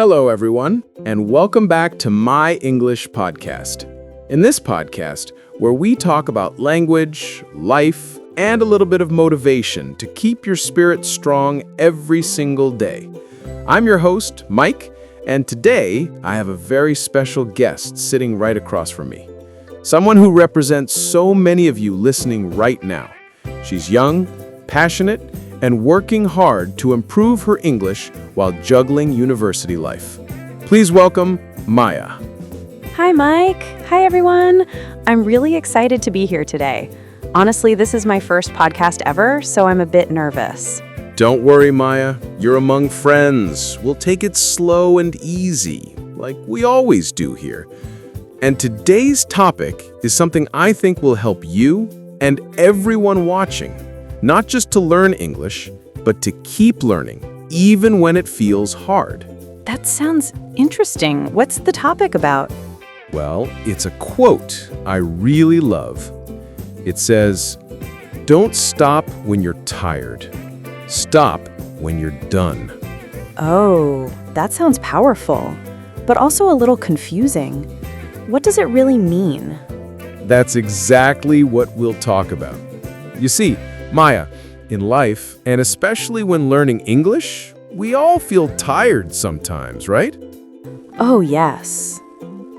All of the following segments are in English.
Hello, everyone, and welcome back to My English Podcast. In this podcast, where we talk about language, life, and a little bit of motivation to keep your spirit strong every single day. I'm your host, Mike, and today I have a very special guest sitting right across from me. Someone who represents so many of you listening right now. She's young, passionate, and working hard to improve her English while juggling university life. Please welcome Maya. Hi, Mike. Hi, everyone. I'm really excited to be here today. Honestly, this is my first podcast ever, so I'm a bit nervous. Don't worry, Maya. You're among friends. We'll take it slow and easy, like we always do here. And today's topic is something I think will help you and everyone watching, not just to learn English, but to keep learning, even when it feels hard. That sounds interesting. What's the topic about? Well, it's a quote I really love. It says, "Don't stop when you're tired. Stop when you're done." Oh, that sounds powerful, but also a little confusing. What does it really mean? That's exactly what we'll talk about. You see, Maya, in life, and especially when learning English, we all feel tired sometimes, right? Oh, yes.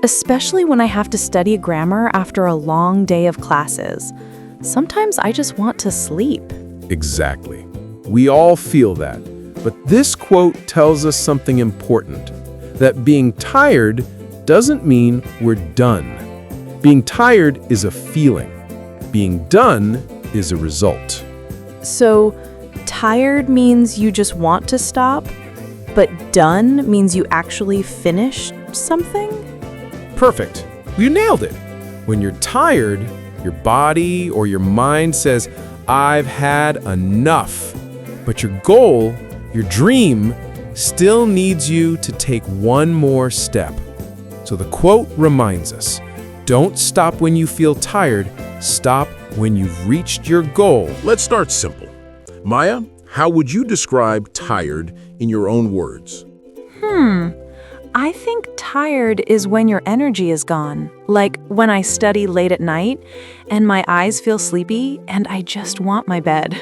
Especially when I have to study grammar after a long day of classes. Sometimes I just want to sleep. Exactly. We all feel that. But this quote tells us something important, that being tired doesn't mean we're done. Being tired is a feeling. Being done is a result. So, tired means you just want to stop, but done means you actually finished something? Perfect. You nailed it. When you're tired, your body or your mind says, "I've had enough." But your goal, your dream, still needs you to take one more step. So the quote reminds us, don't stop when you feel tired, stop when you've reached your goal. Let's start simple. Maya, how would you describe tired in your own words? I think tired is when your energy is gone. Like when I study late at night and my eyes feel sleepy and I just want my bed.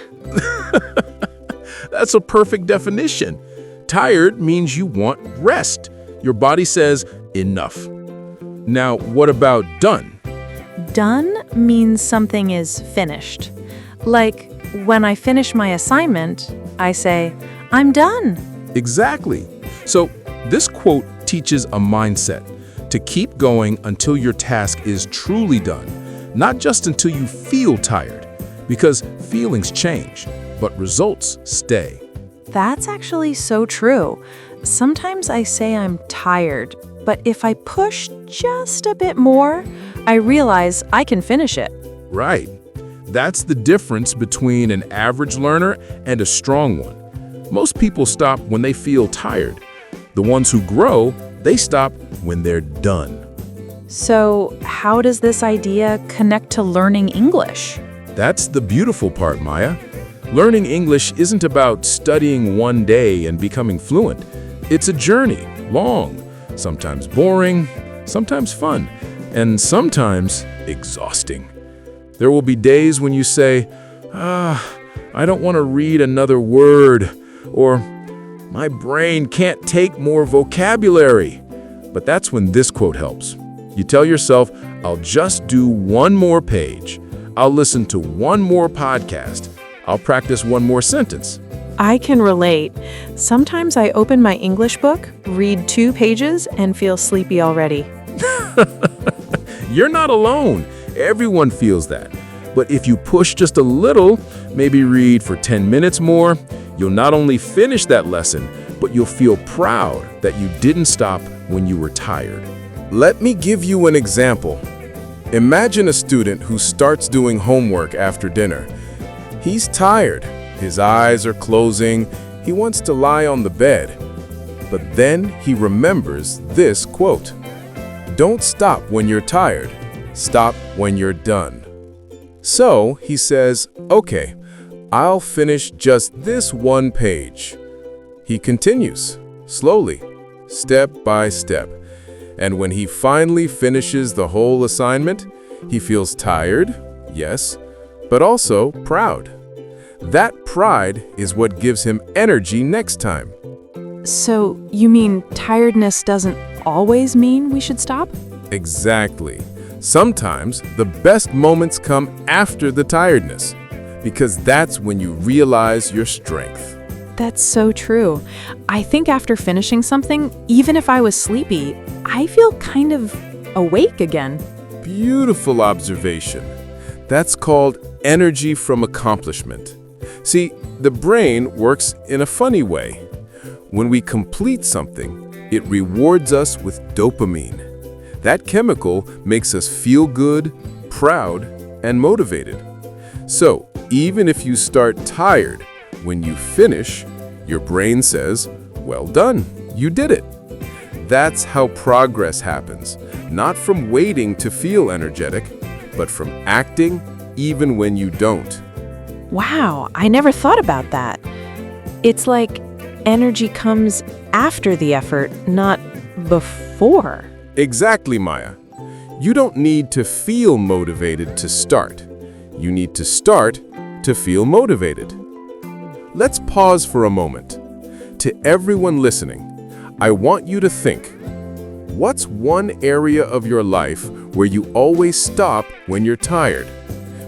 That's a perfect definition. Tired means you want rest. Your body says, enough. Now, what about done? Done means something is finished. Like when I finish my assignment, I say, I'm done. Exactly. So this quote teaches a mindset to keep going until your task is truly done, not just until you feel tired, because feelings change, but results stay. That's actually so true. Sometimes I say I'm tired, but if I push just a bit more, I realize I can finish it. Right. That's the difference between an average learner and a strong one. Most people stop when they feel tired. The ones who grow, they stop when they're done. So, how does this idea connect to learning English? That's the beautiful part, Maya. Learning English isn't about studying one day and becoming fluent. It's a journey, long, sometimes boring, sometimes fun, and sometimes exhausting. There will be days when you say, I don't want to read another word, or my brain can't take more vocabulary. But that's when this quote helps. You tell yourself, I'll just do one more page. I'll listen to one more podcast. I'll practice one more sentence. I can relate. Sometimes I open my English book, read 2 pages, and feel sleepy already. You're not alone. Everyone feels that. But if you push just a little, maybe read for 10 minutes more, you'll not only finish that lesson, but you'll feel proud that you didn't stop when you were tired. Let me give you an example. Imagine a student who starts doing homework after dinner. He's tired. His eyes are closing. He wants to lie on the bed. But then he remembers this quote. Don't stop when you're tired. Stop when you're done. So he says, okay, I'll finish just this one page. He continues, slowly, step by step. And when he finally finishes the whole assignment, he feels tired, yes, but also proud. That pride is what gives him energy next time. So, you mean tiredness doesn't always mean we should stop? Exactly. Sometimes the best moments come after the tiredness, because that's when you realize your strength. That's so true. I think after finishing something, even if I was sleepy, I feel kind of awake again. Beautiful observation. That's called energy from accomplishment. See, the brain works in a funny way. When we complete something, it rewards us with dopamine. That chemical makes us feel good, proud, and motivated. So, even if you start tired, when you finish, your brain says, "Well done, you did it." That's how progress happens, not from waiting to feel energetic, but from acting even when you don't. Wow, I never thought about that. It's like energy comes after the effort, not before. Exactly, Maya. You don't need to feel motivated to start. You need to start to feel motivated. Let's pause for a moment. To everyone listening, I want you to think, what's one area of your life where you always stop when you're tired?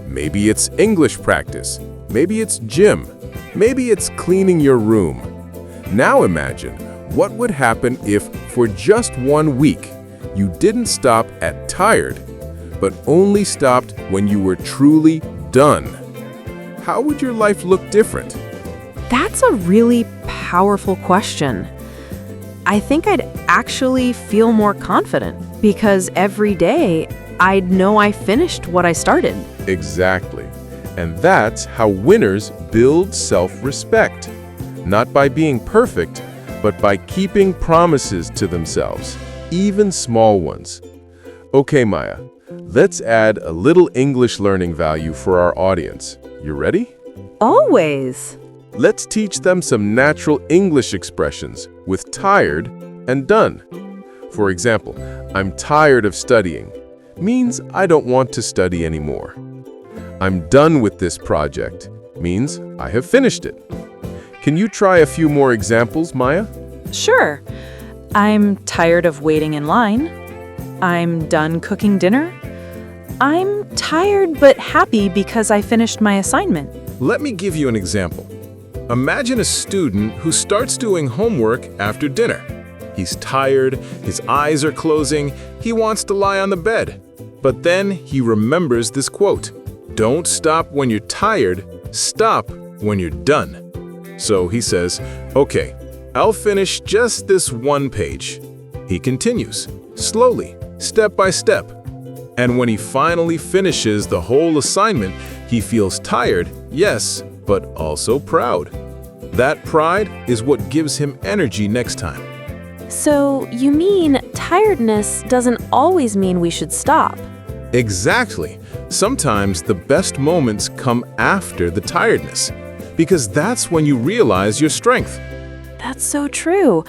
Maybe it's English practice. Maybe it's gym. Maybe it's cleaning your room. Now imagine what would happen if, for just 1 week, you didn't stop at tired, but only stopped when you were truly done. How would your life look different? That's a really powerful question. I think I'd actually feel more confident because every day I'd know I finished what I started. Exactly. And that's how winners build self-respect. Not by being perfect, but by keeping promises to themselves, even small ones. Okay, Maya, let's add a little English learning value for our audience. You ready? Always. Let's teach them some natural English expressions with tired and done. For example, I'm tired of studying means I don't want to study anymore. I'm done with this project means I have finished it. Can you try a few more examples, Maya? Sure. I'm tired of waiting in line. I'm done cooking dinner. I'm tired but happy because I finished my assignment. Let me give you an example. Imagine a student who starts doing homework after dinner. He's tired, his eyes are closing, he wants to lie on the bed. But then he remembers this quote, "Don't stop when you're tired, stop when you're done." So he says, "Okay, I'll finish just this one page." He continues, slowly, step by step. And when he finally finishes the whole assignment, he feels tired, yes, but also proud. That pride is what gives him energy next time. So, you mean tiredness doesn't always mean we should stop? Exactly. Sometimes the best moments come after the tiredness, because that's when you realize your strength. That's so true.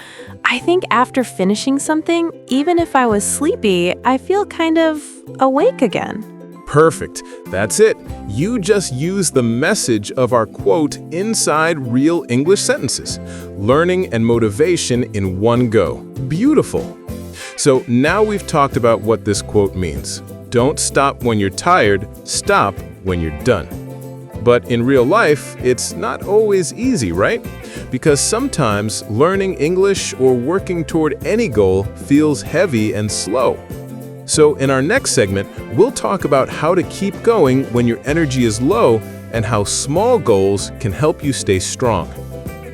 I think after finishing something, even if I was sleepy, I feel kind of awake again. Perfect. That's it. You just use the message of our quote inside real English sentences. Learning and motivation in one go. Beautiful. So now we've talked about what this quote means. Don't stop when you're tired, stop when you're done. But in real life, it's not always easy, right? Because sometimes learning English or working toward any goal feels heavy and slow. So in our next segment, we'll talk about how to keep going when your energy is low and how small goals can help you stay strong.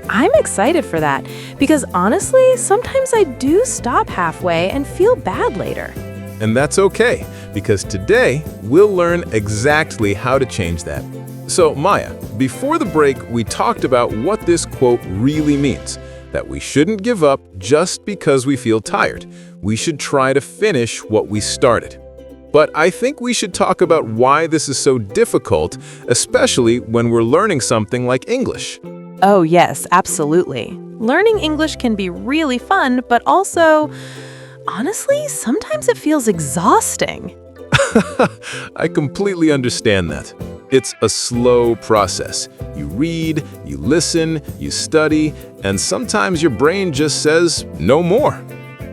I'm excited for that because honestly, sometimes I do stop halfway and feel bad later. And that's okay, because today we'll learn exactly how to change that. So Maya, before the break, we talked about what this quote really means, that we shouldn't give up just because we feel tired. We should try to finish what we started. But I think we should talk about why this is so difficult, especially when we're learning something like English. Oh yes, absolutely. Learning English can be really fun, but also, honestly, sometimes it feels exhausting. I completely understand that. It's a slow process. You read, you listen, you study, and sometimes your brain just says, no more.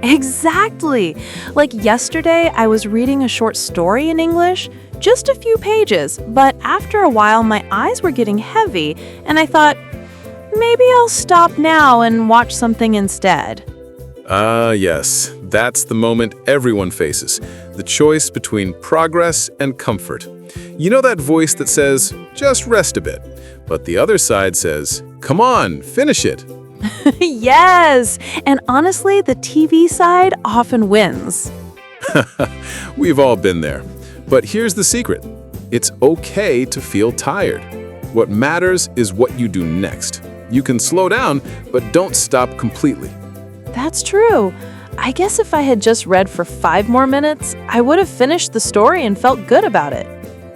Exactly. Like yesterday, I was reading a short story in English, just a few pages, but after a while, my eyes were getting heavy, and I thought, maybe I'll stop now and watch something instead. Yes, that's the moment everyone faces, the choice between progress and comfort. You know that voice that says, just rest a bit, but the other side says, come on, finish it. Yes, and honestly, the TV side often wins. We've all been there. But here's the secret. It's okay to feel tired. What matters is what you do next. You can slow down, but don't stop completely. That's true. I guess if I had just read for 5 more minutes, I would have finished the story and felt good about it.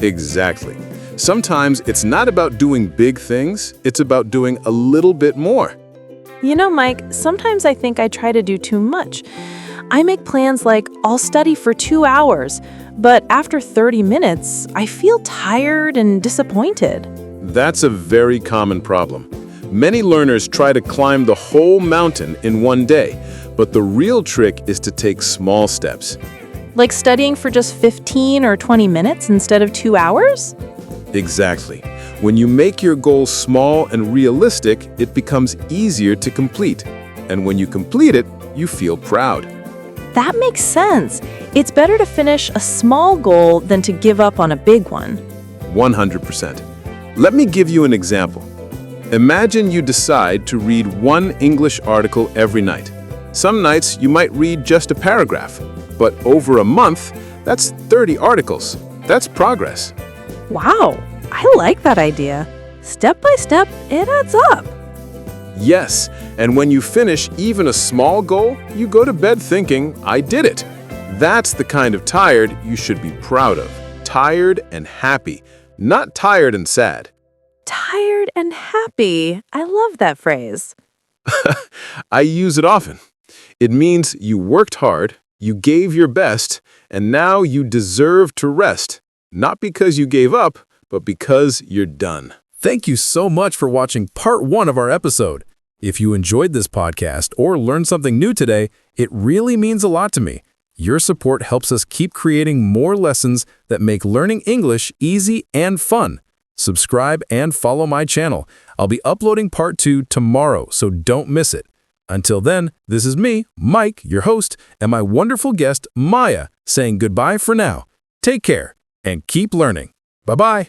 Exactly. Sometimes it's not about doing big things, it's about doing a little bit more. You know, Mike, sometimes I think I try to do too much. I make plans like I'll study for 2 hours, but after 30 minutes, I feel tired and disappointed. That's a very common problem. Many learners try to climb the whole mountain in one day, but the real trick is to take small steps. Like studying for just 15 or 20 minutes instead of 2 hours? Exactly. When you make your goals small and realistic, it becomes easier to complete. And when you complete it, you feel proud. That makes sense. It's better to finish a small goal than to give up on a big one. 100%. Let me give you an example. Imagine you decide to read one English article every night. Some nights you might read just a paragraph, but over a month, that's 30 articles. That's progress. Wow, I like that idea. Step by step, it adds up. Yes, and when you finish even a small goal, you go to bed thinking, I did it. That's the kind of tired you should be proud of. Tired and happy, not tired and sad. Tired and happy. I love that phrase. I use it often. It means you worked hard, you gave your best, and now you deserve to rest. Not because you gave up, but because you're done. Thank you so much for watching part 1 of our episode. If you enjoyed this podcast or learned something new today, it really means a lot to me. Your support helps us keep creating more lessons that make learning English easy and fun. Subscribe and follow my channel. I'll be uploading part 2 tomorrow, so don't miss it. Until then, this is me, Mike, your host, and my wonderful guest, Maya, saying goodbye for now. Take care and keep learning. Bye-bye.